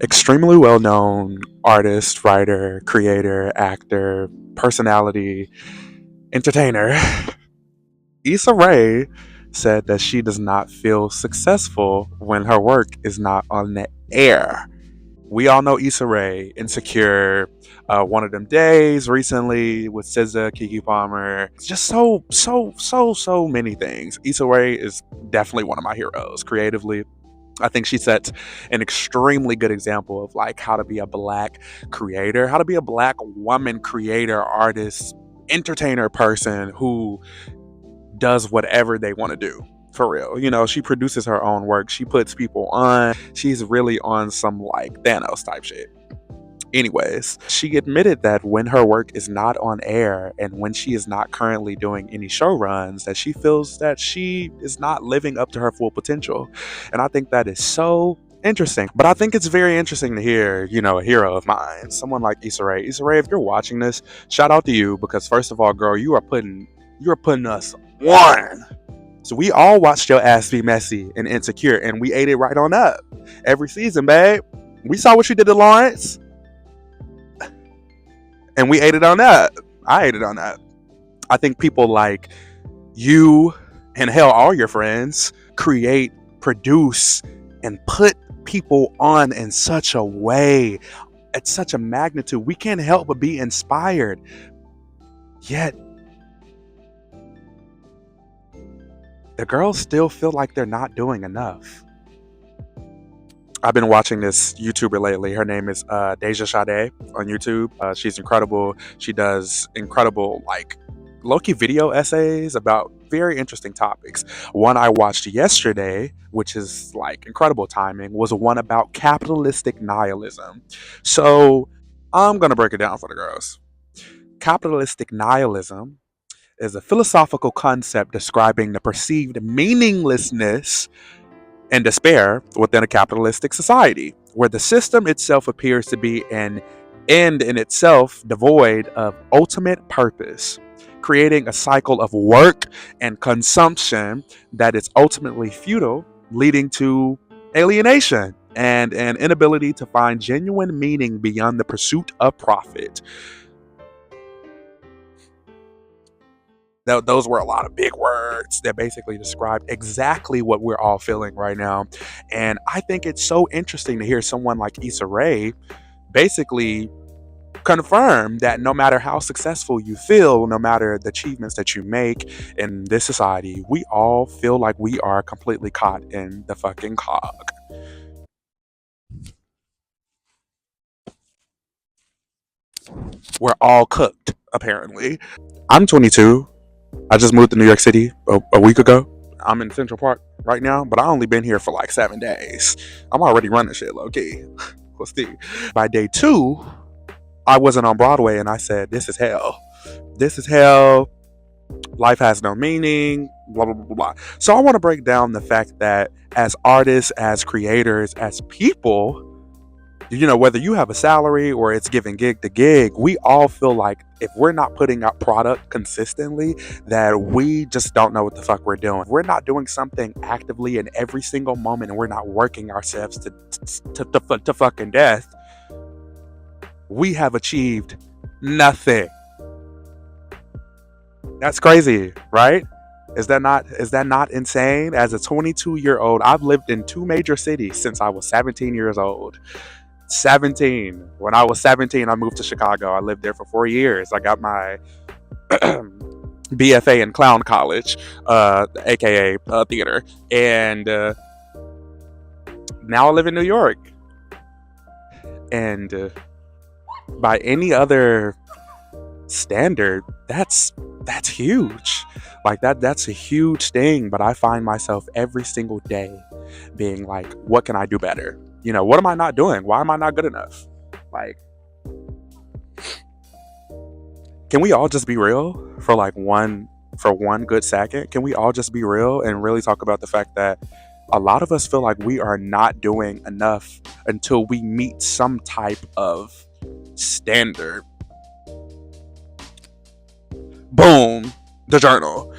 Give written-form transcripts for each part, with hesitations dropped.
extremely well known artist, writer, creator, actor, personality, entertainer. Issa Rae said that she does not feel successful when her work is not on the air. We all know Issa Rae, Insecure, One of Them Days recently with SZA, Kiki Palmer. It's just so many things. Issa Rae is definitely one of my heroes creatively. I think she sets an extremely good example of like how to be a black creator, how to be a black woman creator, artist, entertainer person who does whatever they want to do. For real. You know, she produces her own work. She puts people on. She's really on some like Thanos type shit. Anyways, she admitted that when her work is not on air and when she is not currently doing any show runs, that she feels that she is not living up to her full potential. And I think that is so interesting. But I think it's very interesting to hear, you know, a hero of mine, someone like Issa Rae. Issa Rae, if you're watching this, shout out to you because first of all, girl, you are putting us on. So we all watched your ass be messy and insecure, and we ate it right on up every season, babe. We saw what you did to Lawrence, and we ate it on up. I ate it on up. I think people like you and hell, all your friends create, produce, and put people on in such a way, at such a magnitude. We can't help but be inspired. Yet the girls still feel like they're not doing enough. I've been watching this YouTuber lately. Her name is Deja Sade on YouTube. She's incredible. She does incredible, like, low-key video essays about very interesting topics. One I watched yesterday, which is like incredible timing, was one about capitalistic nihilism. So I'm going to break it down for the girls. Capitalistic nihilism is a philosophical concept describing the perceived meaninglessness and despair within a capitalistic society, where the system itself appears to be an end in itself devoid of ultimate purpose, creating a cycle of work and consumption that is ultimately futile, leading to alienation and an inability to find genuine meaning beyond the pursuit of profit. Those were a lot of big words that basically described exactly what we're all feeling right now. And I think it's so interesting to hear someone like Issa Rae basically confirm that no matter how successful you feel, no matter the achievements that you make in this society, we all feel like we are completely caught in the fucking cog. We're all cooked, apparently. I'm 22. I just moved to New York City a week ago. I'm in Central Park right now, but I only been here for like 7 days. I'm already running shit low key. We'll see. By day two, I wasn't on Broadway and I said, "This is hell. This is hell. Life has no meaning." Blah blah blah blah. Blah. So I want to break down the fact that as artists, as creators, as people, you know, whether you have a salary or it's giving gig to gig, we all feel like if we're not putting out product consistently, that we just don't know what the fuck we're doing. If we're not doing something actively in every single moment and we're not working ourselves to fucking death, we have achieved nothing. That's crazy, right? Is that not insane? As a 22-year-old, I've lived in two major cities since I was 17 years old. 17. When I was 17, I moved to Chicago. I lived there for 4 years. I got my BFA in clown college, aka theater, and now I live in New York. And by any other standard, that's huge. Like that's a huge thing. But I find myself every single day being like, what can I do better? You know, what am I not doing? Why am I not good enough? Like, can we all just be real for like one good second? Can we all just be real and really talk about the fact that a lot of us feel like we are not doing enough until we meet some type of standard. Boom, the journal.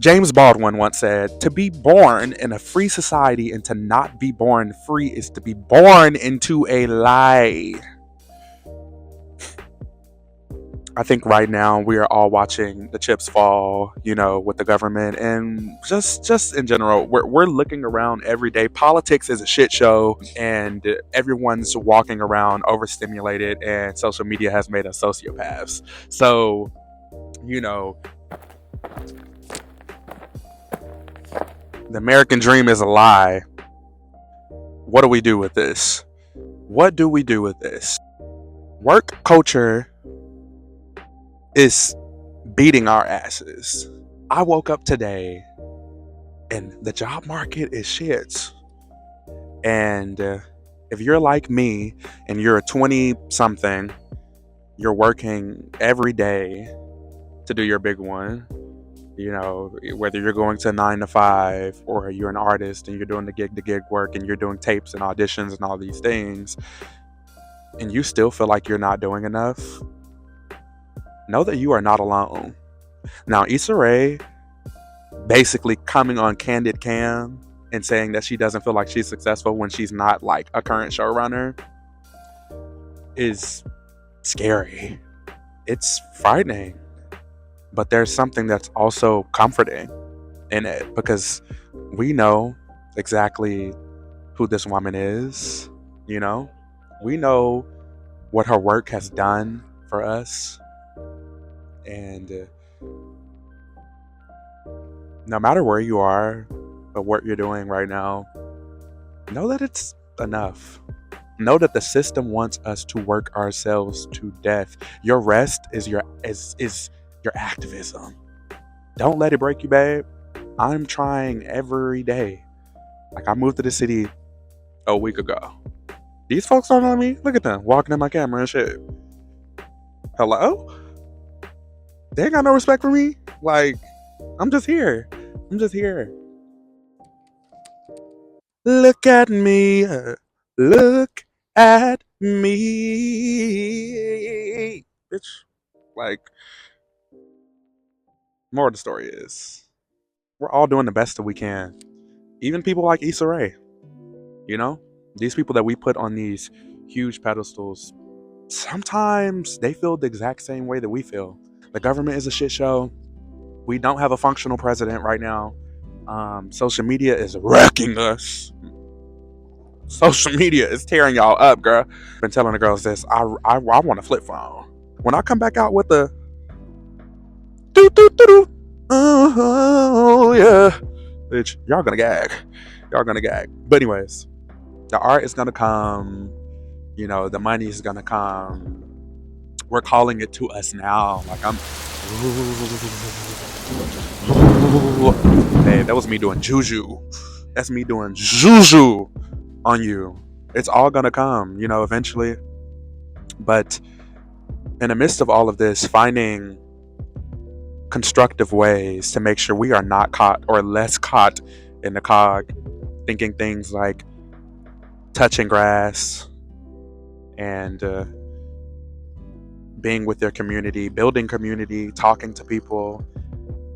James Baldwin once said, "To be born in a free society and to not be born free is to be born into a lie." I think right now we are all watching the chips fall, with the government and just in general. We're looking around every day. Politics is a shit show, and everyone's walking around overstimulated, and social media has made us sociopaths. So, you know, the American dream is a lie. What do we do with this? What do we do with this? Work culture is beating our asses. I woke up today and the job market is shit. And if you're like me and you're a 20 something, you're working every day to do your big one. Whether you're going to 9 to 5 or you're an artist and you're doing the gig to gig work and you're doing tapes and auditions and all these things, and you still feel like you're not doing enough, know that you are not alone. Now, Issa Rae basically coming on Candid Cam and saying that she doesn't feel like she's successful when she's not like a current showrunner is scary. It's frightening. But there's something that's also comforting in it because we know exactly who this woman is, you know? We know what her work has done for us. And no matter where you are or what you're doing right now, know that it's enough. Know that the system wants us to work ourselves to death. Your rest is your activism. Don't let it break you, babe. I'm trying every day. Like, I moved to the city a week ago. These folks don't know me. Look at them walking in my camera and shit. Hello? They ain't got no respect for me. Like, I'm just here. I'm just here. Look at me. Look at me. Bitch. Like, more of the story is we're all doing the best that we can. Even people like Issa Rae. These people that we put on these huge pedestals, sometimes they feel the exact same way that we feel. The government is a shit show. We don't have a functional president right now. Social media is wrecking us. Social media is tearing y'all up, girl. Been telling the girls this. I want a flip phone. When I come back out with the doo doo doo doo, oh yeah, bitch, y'all gonna gag. Y'all gonna gag. But anyways, the art is gonna come. The money is gonna come. We're calling it to us now. Like, babe, that was me doing juju. That's me doing juju on you. It's all gonna come, eventually. But in the midst of all of this, finding constructive ways to make sure we are not caught or less caught in the cog, thinking things like touching grass and being with your community, building community, talking to people,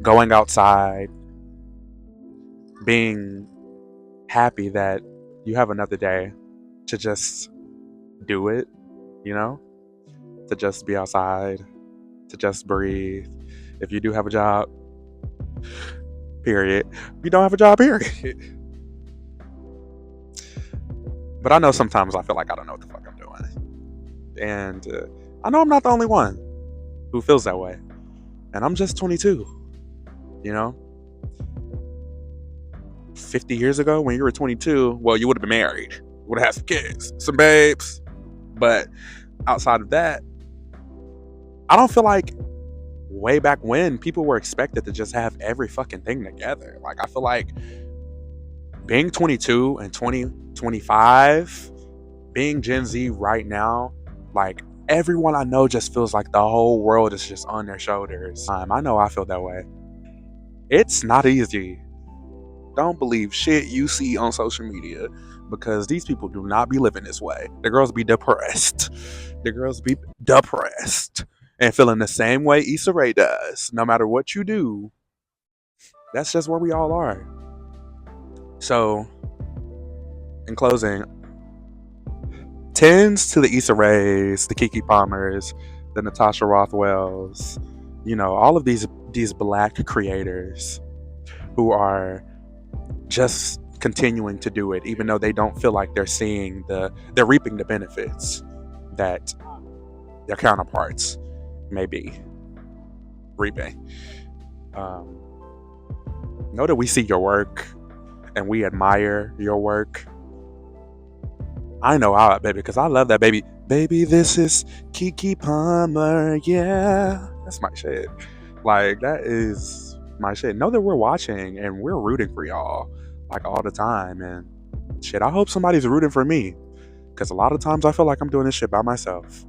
going outside, being happy that you have another day to just do it, to just be outside, to just breathe. If you do have a job, period. If you don't have a job, period. But I know sometimes I feel like I don't know what the fuck I'm doing. And I know I'm not the only one who feels that way. And I'm just 22, 50 years ago, when you were 22, well, you would have been married. You would have had some kids, some babes. But outside of that, I don't feel like way back when people were expected to just have every fucking thing together. Like, I feel like being 22 and 25, being Gen Z right now, like, everyone I know just feels like the whole world is just on their shoulders. I know I feel that way. It's not easy. Don't believe shit you see on social media because these people do not be living this way. The girls be depressed. The girls be depressed and feeling the same way Issa Rae does. No matter what you do, That's just where we all are. So, in closing, tends to the Issa Raes, the Kiki Palmers, the Natasha Rothwells, all of these black creators who are just continuing to do it, even though they don't feel like they're reaping the benefits that their counterparts may be reaping. Um, know that we see your work and we admire your work. I know how, baby, because I love that, baby. Baby, this is Kiki Palmer. Yeah, that's my shit. Like, that is my shit. Know that we're watching and we're rooting for y'all, like, all the time. And shit, I hope somebody's rooting for me, because a lot of times I feel like I'm doing this shit by myself.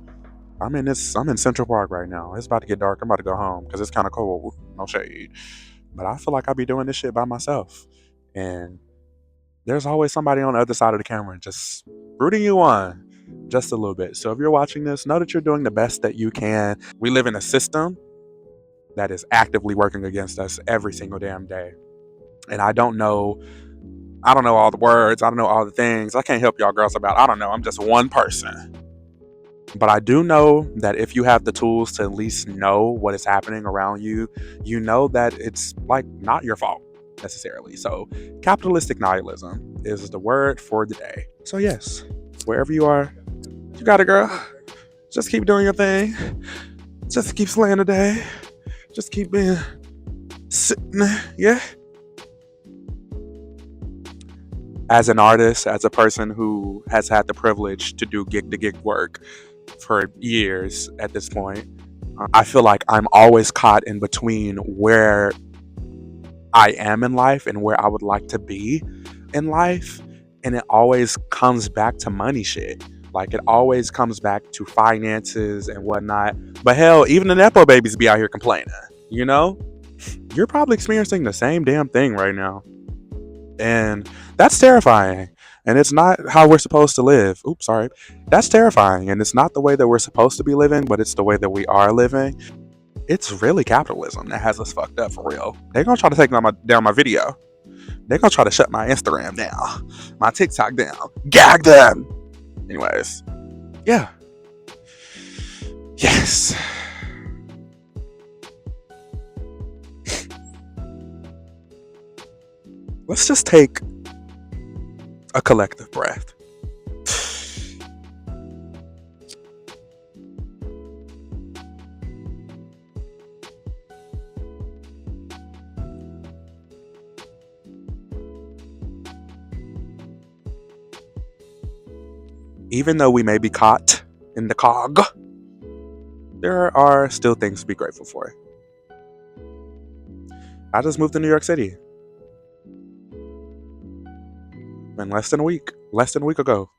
I'm in Central Park right now. It's about to get dark. I'm about to go home because it's kind of cold. No shade. But I feel like I be doing this shit by myself. And there's always somebody on the other side of the camera just rooting you on just a little bit. So if you're watching this, know that you're doing the best that you can. We live in a system that is actively working against us every single damn day. And I don't know all the words, I don't know all the things. I can't help y'all girls about, I don't know. I'm just one person. But I do know that if you have the tools to at least know what is happening around you, you know that it's like not your fault necessarily. So, capitalistic nihilism is the word for the day. So, yes, wherever you are, you got it, girl. Just keep doing your thing. Just keep slaying the day. Just keep being sitting, yeah. As an artist, as a person who has had the privilege to do gig to gig work for years at this point, I feel like I'm always caught in between where I am in life and where I would like to be in life. And it always comes back to money shit. Like, it always comes back to finances and whatnot. But hell, even the Nepo babies be out here complaining, you know? You're probably experiencing the same damn thing right now. And that's terrifying. And it's not how we're supposed to live. Oops, sorry. That's terrifying. And it's not the way that we're supposed to be living, but it's the way that we are living. It's really capitalism that has us fucked up for real. They're gonna try to take down my video. They're gonna try to shut my Instagram down, my TikTok down. Gag them. Anyways, yeah. Yes. Let's just take a collective breath. Even though we may be caught in the cog, there are still things to be grateful for. I just moved to New York City in less than a week ago.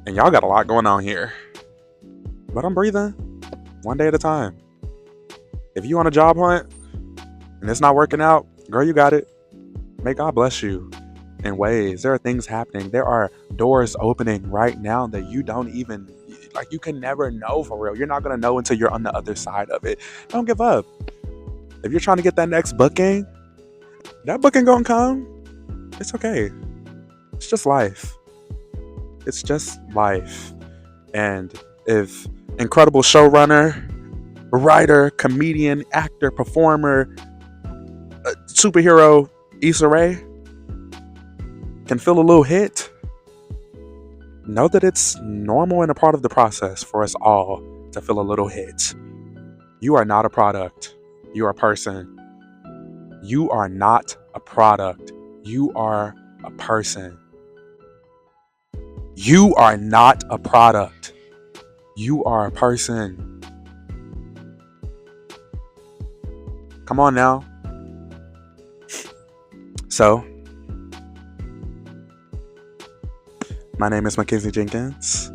And y'all got a lot going on here. But I'm breathing one day at a time. If you on a job hunt and it's not working out, girl, you got it. May God bless you in ways. There are things happening. There are doors opening right now that you don't even, like, you can never know for real. You're not going to know until you're on the other side of it. Don't give up. If you're trying to get that next booking, that booking going to come. It's okay. It's just life. It's just life. And if incredible showrunner, writer, comedian, actor, performer, superhero Issa Rae can feel a little hit, know that it's normal and a part of the process for us all to feel a little hit. You are not a product. You are a person. You are not a product. You are a person. You are not a product. You are a person. Come on now. So, my name is Mackenzie Jenkins.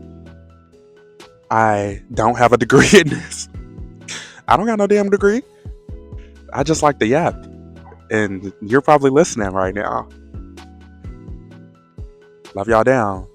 I don't have a degree in this. I don't got no damn degree. I just like the yap. And you're probably listening right now. Love y'all down.